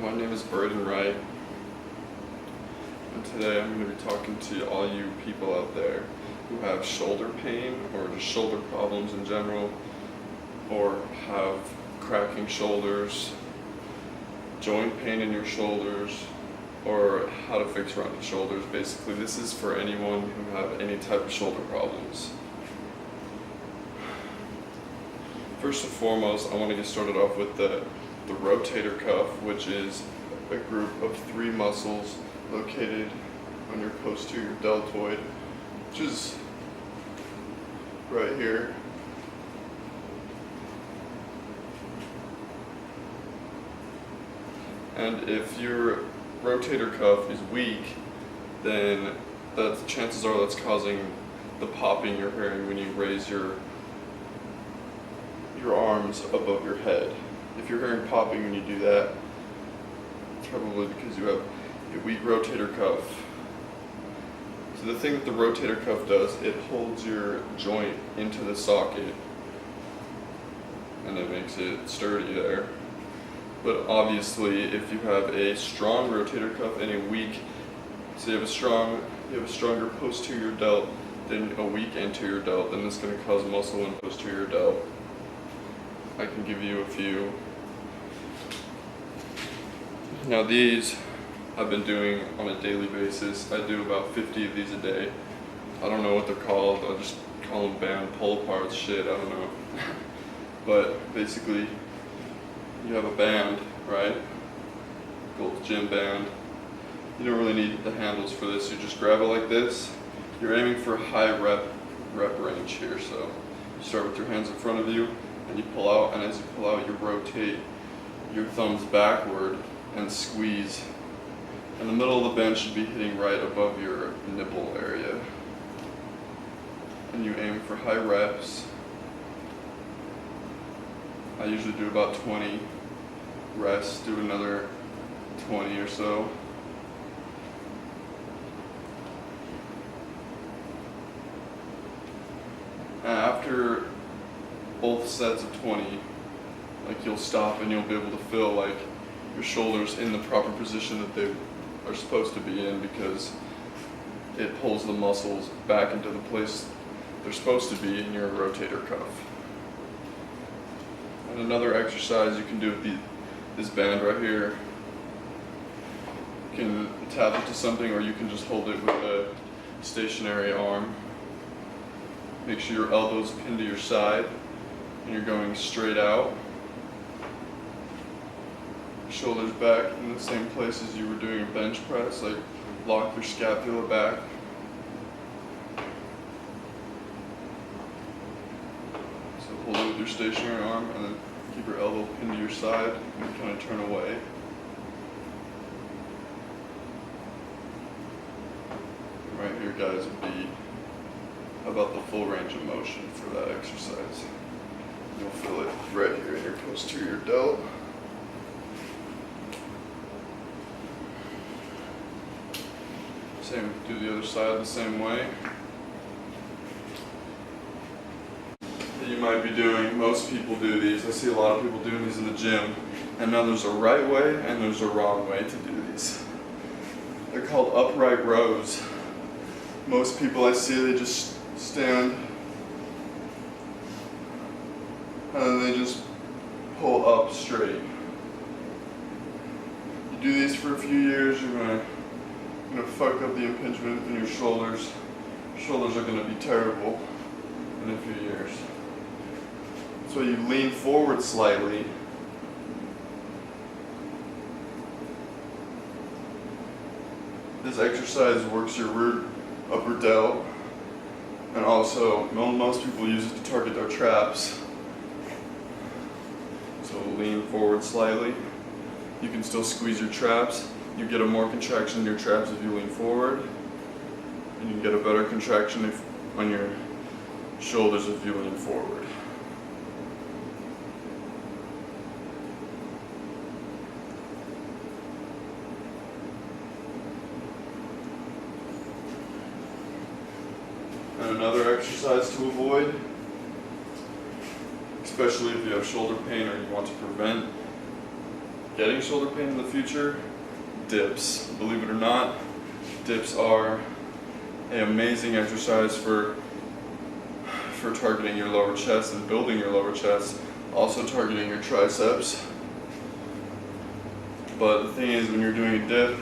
My name is Braden Wright, and today I'm going to be talking to all you people out there who have shoulder pain or just shoulder problems in general, or have cracking shoulders, joint pain in your shoulders, or how to fix rounded shoulders. Basically, this is for anyone who have any type of shoulder problems. First and foremost, I want to get started off with the rotator cuff, which is a group of 3 muscles located on your posterior deltoid, which is right here. And if your rotator cuff is weak, then the chances are that's causing the popping you're hearing when you raise your arms above your head. If you're hearing popping when you do that, it's probably because you have a weak rotator cuff. So the thing that the rotator cuff does, it holds your joint into the socket and it makes it sturdy there. But obviously, if you have a strong rotator cuff and a weak, so you have a stronger posterior delt than a weak anterior delt, then it's going to cause muscle in posterior delt. I can give you a few. Now these I've been doing on a daily basis. I do about 50 of these a day. I don't know what they're called. I just call them band pull aparts. Shit, I don't know. But basically, you have a band, right? Gold's Gym band. You don't really need the handles for this. You just grab it like this. You're aiming for a high rep range here. So you start with your hands in front of you and you pull out, and as you pull out, you rotate your thumbs backward and squeeze. And the middle of the band should be hitting right above your nipple area. And you aim for high reps. I usually do about 20. Rest, do another 20 or so. And after both sets of 20, like, you'll stop and you'll be able to feel like your shoulders in the proper position that they are supposed to be in, because it pulls the muscles back into the place they're supposed to be in your rotator cuff. And another exercise you can do with this band right here, you can tap it to something, or you can just hold it with a stationary arm. Make sure your elbows pin to your side and you're going straight out. Shoulders back in the same place as you were doing a bench press, like lock your scapula back. So hold it with your stationary arm and then keep your elbow pinned to your side and kind of turn away. Right here, guys, would be about the full range of motion for that exercise. You'll feel it right here in your posterior delt. Same, do the other side the same way. You might be doing, most people do these. I see a lot of people doing these in the gym. And now there's a right way and there's a wrong way to do these. They're called upright rows. Most people I see, they just stand and then they just pull up straight. You do these for a few years, you're gonna fuck up the impingement in your shoulders. Shoulders are gonna be terrible in a few years. So you lean forward slightly. This exercise works your rear upper delt, and also most people use it to target their traps. So lean forward slightly. You can still squeeze your traps. You get a more contraction in your traps if you lean forward, and you can get a better contraction on your shoulders if you lean forward. And another exercise to avoid, especially if you have shoulder pain or you want to prevent getting shoulder pain in the future, dips. Believe it or not, dips are an amazing exercise for targeting your lower chest and building your lower chest, also targeting your triceps. But the thing is, when you're doing a dip,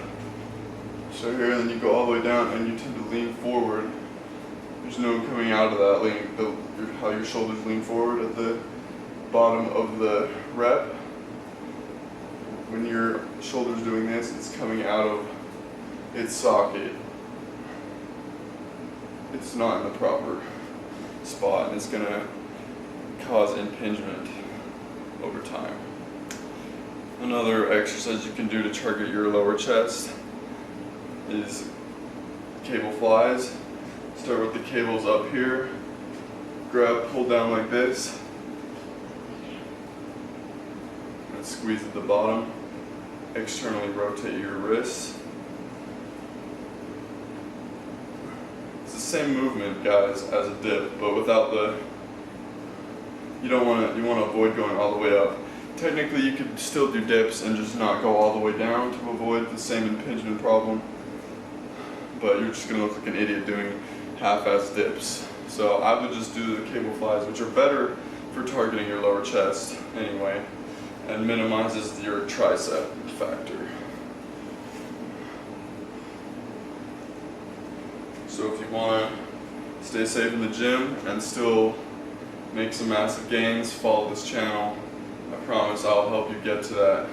so here, and then you go all the way down and you tend to lean forward. There's no coming out of that, how your shoulders lean forward at the bottom of the rep. When your shoulder's doing this, it's coming out of its socket. It's not in the proper spot, and it's gonna cause impingement over time. Another exercise you can do to target your lower chest is cable flies. Start with the cables up here, grab, pull down like this, and squeeze at the bottom. Externally rotate your wrists. It's the same movement, guys, as a dip, but without you want to avoid going all the way up. Technically, you could still do dips and just not go all the way down to avoid the same impingement problem, but you're just going to look like an idiot doing half-ass dips. So I would just do the cable flies, which are better for targeting your lower chest anyway, and minimizes your tricep factor. So if you want to stay safe in the gym and still make some massive gains, follow this channel. I promise I'll help you get to that.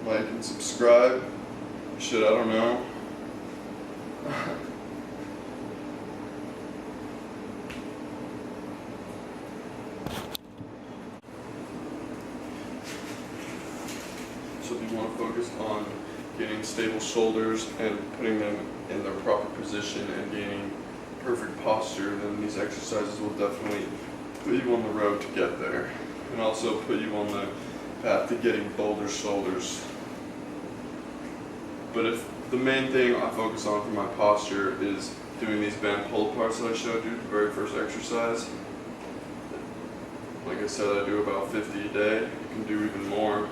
Like and subscribe. Shit, I don't know. So if you want to focus on getting stable shoulders and putting them in their proper position and gaining perfect posture, then these exercises will definitely put you on the road to get there, and also put you on the path to getting bolder shoulders. But if the main thing I focus on for my posture is doing these band pull parts that I showed you, the very first exercise. Like I said, I do about 50 a day. You can do even more. You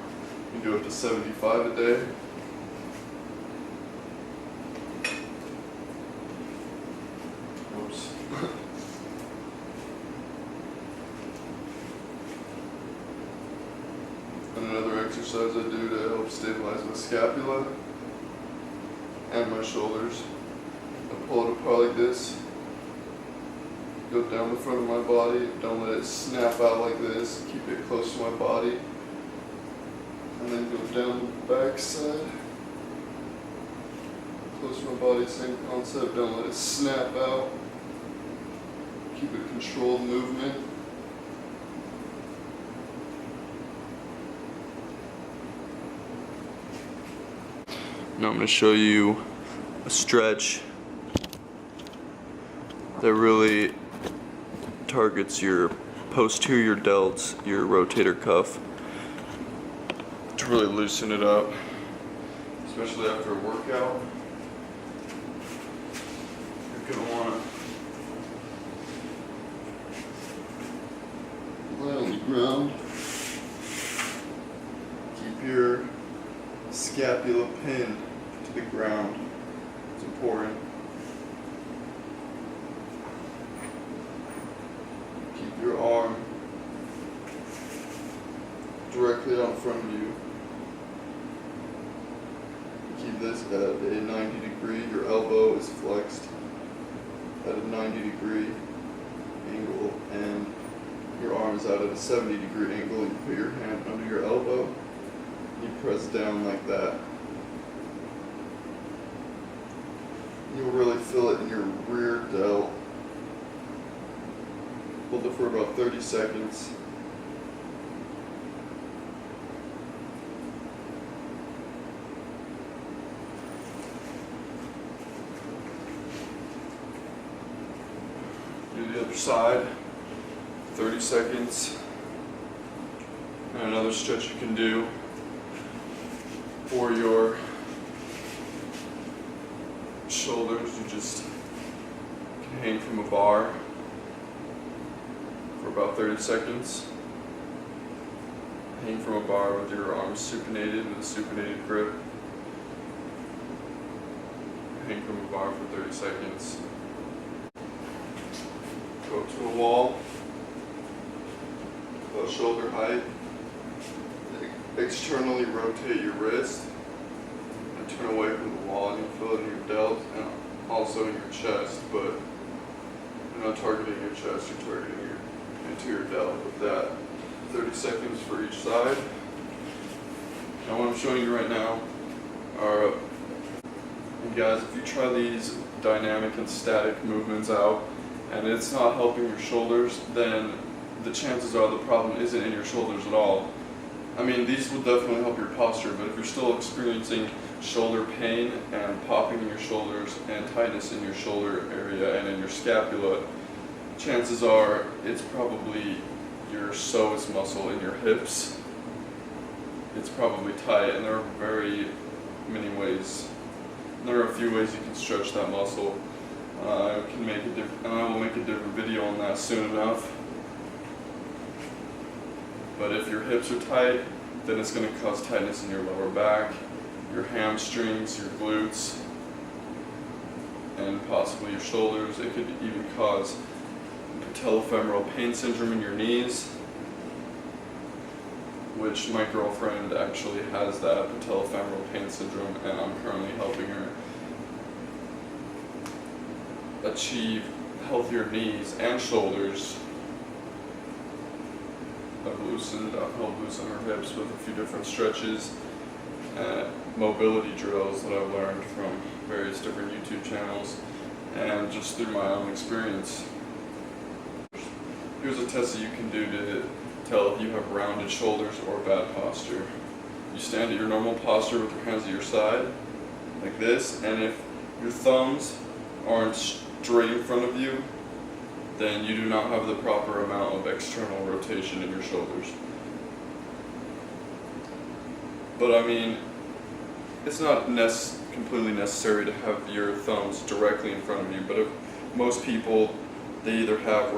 can do up to 75 a day. Oops. And another exercise I do to help stabilize my scapula and my shoulders. I pull it apart like this, go down the front of my body, don't let it snap out like this, keep it close to my body, and then go down the back side, close to my body, same concept, don't let it snap out, keep a controlled movement. Now I'm going to show you a stretch that really targets your posterior delts, your rotator cuff, to really loosen it up, especially after a workout. You're going to want to lay on the ground, keep your scapula pinned to the ground. It's important. Keep your arm directly out in front of you. Keep this at a 90 degree. Your elbow is flexed at a 90 degree angle, and your arm is out at a 70 degree angle. You put your hand under your elbow. You press down like that. You'll really feel it in your rear delt. Hold it for about 30 seconds. Do the other side. 30 seconds. And another stretch you can do for your shoulders. You just can hang from a bar for about 30 seconds. Hang from a bar with your arms supinated with a supinated grip. Hang from a bar for 30 seconds. Go to a wall, about shoulder height. Externally rotate your wrist and turn away from the wall, and you'll feel it in your delt and also in your chest, but you're not targeting your chest, you're targeting your anterior delt with that. 30 seconds for each side. Now what I'm showing you right now are, and guys, if you try these dynamic and static movements out and it's not helping your shoulders, then the chances are the problem isn't in your shoulders at all. I mean, these will definitely help your posture, but if you're still experiencing shoulder pain and popping in your shoulders and tightness in your shoulder area and in your scapula, chances are it's probably your psoas muscle in your hips. It's probably tight, and there are very many ways. There are a few ways you can stretch that muscle. I will make a different video on that soon enough. But if your hips are tight, then it's going to cause tightness in your lower back, your hamstrings, your glutes, and possibly your shoulders. It could even cause patellofemoral pain syndrome in your knees, which my girlfriend actually has that patellofemoral pain syndrome, and I'm currently helping her achieve healthier knees and shoulders. I've helped loosen her hips with a few different stretches and mobility drills that I've learned from various different YouTube channels and just through my own experience. Here's a test that you can do to tell if you have rounded shoulders or bad posture. You stand at your normal posture with your hands at your side, like this, and if your thumbs aren't straight in front of you, then you do not have the proper amount of external rotation in your shoulders. But I mean, it's not completely necessary to have your thumbs directly in front of you, but if most people, they either have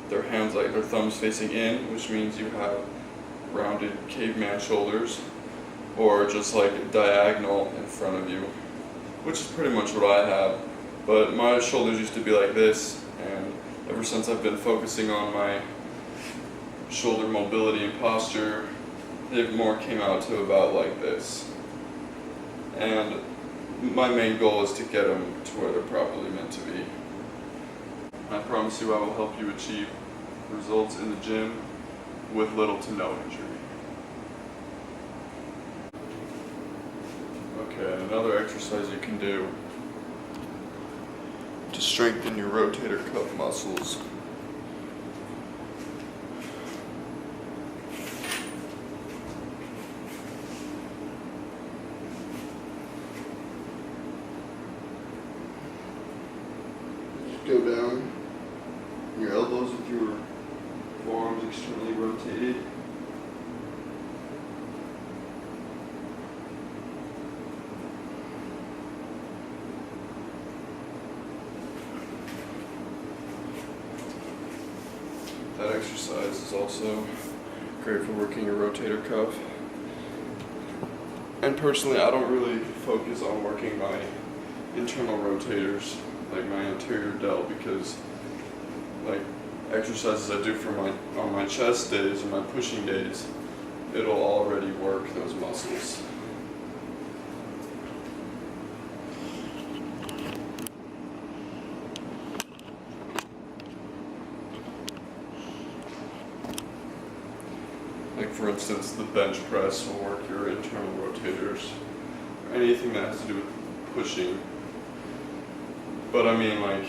their hands like their thumbs facing in, which means you have rounded caveman shoulders, or just like diagonal in front of you, which is pretty much what I have. But my shoulders used to be like this, and ever since I've been focusing on my shoulder mobility and posture, it more came out to about like this. And my main goal is to get them to where they're properly meant to be. I promise you I will help you achieve results in the gym with little to no injury. Okay, another exercise you can do to strengthen your rotator cuff muscles. Just go down your elbows with your forearms externally rotated. That exercise is also great for working your rotator cuff. And personally, I don't really focus on working my internal rotators, like my anterior delt, because like exercises I do on my chest days and my pushing days, it'll already work those muscles. Like for instance, the bench press will work your internal rotators, or anything that has to do with pushing. But I mean, like,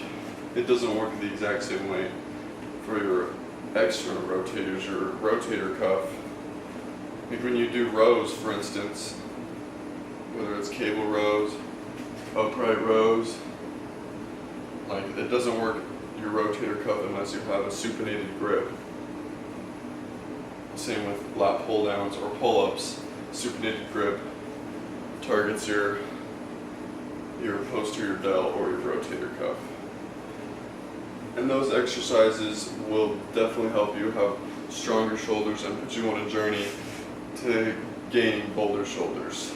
it doesn't work the exact same way for your external rotators, your rotator cuff. Like when you do rows, for instance, whether it's cable rows, upright rows, like it doesn't work your rotator cuff unless you have a supinated grip. Same with lat pull downs or pull ups. Supinated grip targets your posterior delt or your rotator cuff. And those exercises will definitely help you have stronger shoulders and put you on a journey to gaining bolder shoulders.